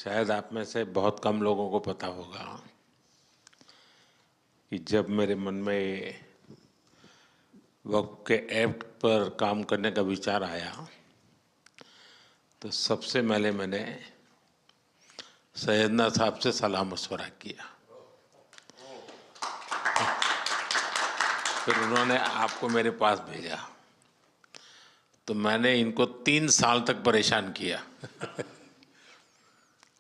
शायद आप में से बहुत कम लोगों को पता होगा कि जब मेरे मन में वक्फ के एक्ट पर काम करने का विचार आया तो सबसे पहले मैंने सैयदना साहब से सलाह मशवरा किया। फिर उन्होंने आपको मेरे पास भेजा तो मैंने इनको 3 साल तक परेशान किया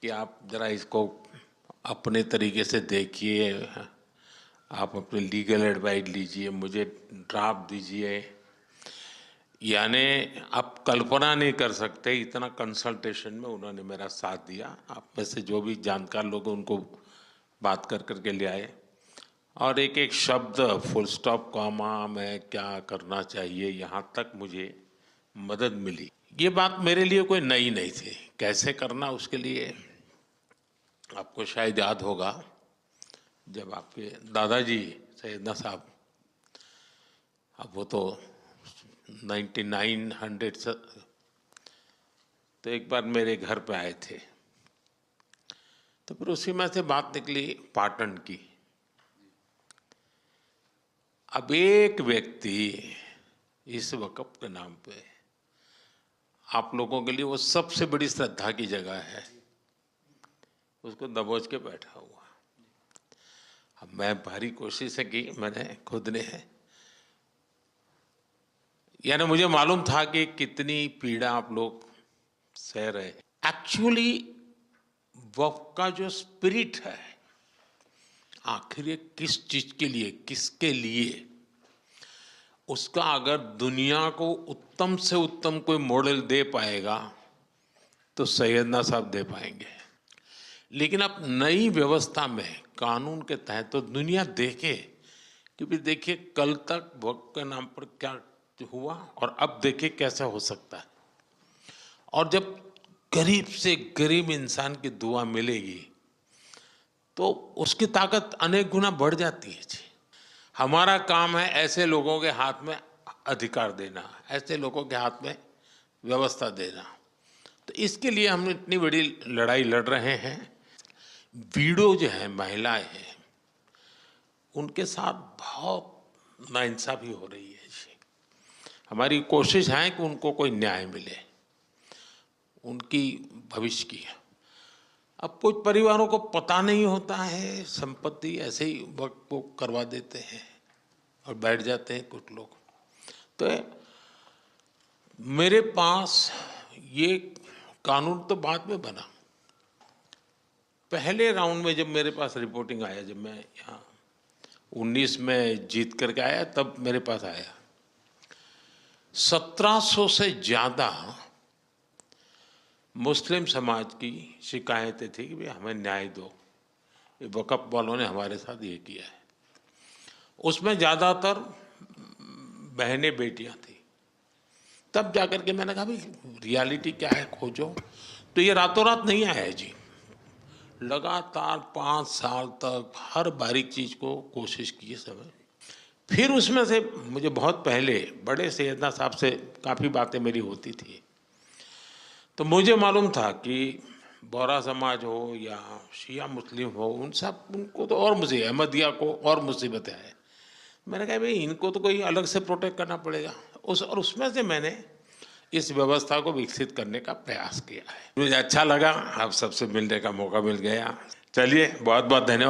कि आप जरा इसको अपने तरीके से देखिए, आप अपने लीगल एडवाइस लीजिए, मुझे ड्राफ्ट दीजिए। यानी आप कल्पना नहीं कर सकते इतना कंसल्टेशन में उन्होंने मेरा साथ दिया। आप में से जो भी जानकार लोग उनको बात कर करके ले आए और एक एक शब्द फुल स्टॉप कॉमा में क्या करना चाहिए यहाँ तक मुझे मदद मिली। ये बात मेरे लिए कोई नई नहीं थी, कैसे करना उसके लिए आपको शायद याद होगा जब आपके दादाजी सैयदना साहब, अब वो तो 1900 से, तो एक बार मेरे घर पे आए थे तो फिर उसी में से बात निकली पाटन की। अब एक व्यक्ति इस वक़्फ़ के नाम पे आप लोगों के लिए वो सबसे बड़ी श्रद्धा की जगह है, उसको दबोच के बैठा हुआ। अब मैं भारी कोशिश की मैंने खुद ने है, यानी मुझे मालूम था कि कितनी पीड़ा आप लोग सह रहे हैं। एक्चुअली वक्फ का जो स्पिरिट है, आखिर ये किस चीज के लिए, किसके लिए, उसका अगर दुनिया को उत्तम से उत्तम कोई मॉडल दे पाएगा तो सैयदना साहब दे पाएंगे। लेकिन अब नई व्यवस्था में कानून के तहत तो दुनिया देखे, क्योंकि देखिए कल तक वक्फ के नाम पर क्या हुआ और अब देखिए कैसा हो सकता है। और जब गरीब से गरीब इंसान की दुआ मिलेगी तो उसकी ताकत अनेक गुना बढ़ जाती है जी। हमारा काम है ऐसे लोगों के हाथ में अधिकार देना, ऐसे लोगों के हाथ में व्यवस्था देना। तो इसके लिए हम इतनी बड़ी लड़ाई लड़ रहे हैं। वीडो जो है, महिलाएं हैं, उनके साथ बहुत नाइंसाफी हो रही है जी। हमारी कोशिश है कि उनको कोई न्याय मिले, उनकी भविष्य की। अब कुछ परिवारों को पता नहीं होता है, संपत्ति ऐसे ही वक्त को करवा देते हैं और बैठ जाते हैं कुछ लोग। तो मेरे पास ये कानून तो बाद में बना, पहले राउंड में जब मेरे पास रिपोर्टिंग आया, जब मैं यहाँ 19 में जीत करके आया तब मेरे पास आया 1700 से ज़्यादा मुस्लिम समाज की शिकायतें थी कि भाई हमें न्याय दो, ये वक़्फ़ वालों ने हमारे साथ ये किया है। उसमें ज़्यादातर बहनें बेटियां थी। तब जाकर के मैंने कहा भाई रियलिटी क्या है खोजो। तो ये रातों रात नहीं आया है जी, लगातार 5 साल तक हर बारीक चीज़ को कोशिश की समय। फिर उसमें से मुझे बहुत पहले बड़े सैयदना साहब से काफ़ी बातें मेरी होती थी, तो मुझे मालूम था कि बोहरा समाज हो या शिया मुस्लिम हो, उनको तो और मुझे अहमदिया को और मुसीबतें हैं। मैंने कहा भाई इनको तो कोई अलग से प्रोटेक्ट करना पड़ेगा। और उसमें से मैंने इस व्यवस्था को विकसित करने का प्रयास किया है। मुझे अच्छा लगा, आप सबसे मिलने का मौका मिल गया। चलिए, बहुत बहुत धन्यवाद।